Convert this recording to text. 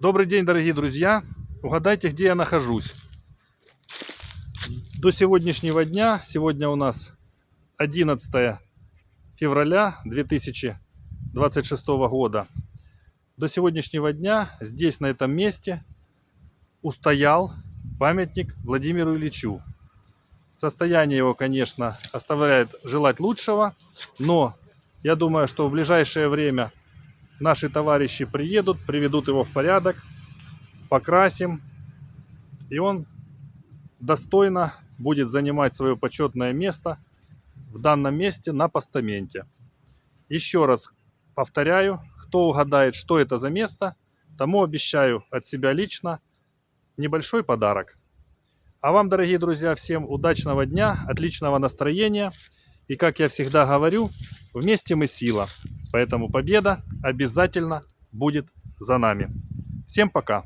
Добрый день, дорогие друзья! Угадайте, где я нахожусь. До сегодняшнего дня, сегодня у нас 11 февраля 2026 года. До сегодняшнего дня здесь, на этом месте, устоял памятник Владимиру Ильичу. Состояние его, конечно, оставляет желать лучшего, но я думаю, что в ближайшее время наши товарищи приедут, приведут его в порядок, покрасим, и он достойно будет занимать свое почетное место в данном месте на постаменте. Еще раз повторяю, кто угадает, что это за место, тому обещаю от себя лично небольшой подарок. А вам, дорогие друзья, всем удачного дня, отличного настроения. И, как я всегда говорю, вместе мы сила. Поэтому победа обязательно будет за нами. Всем пока!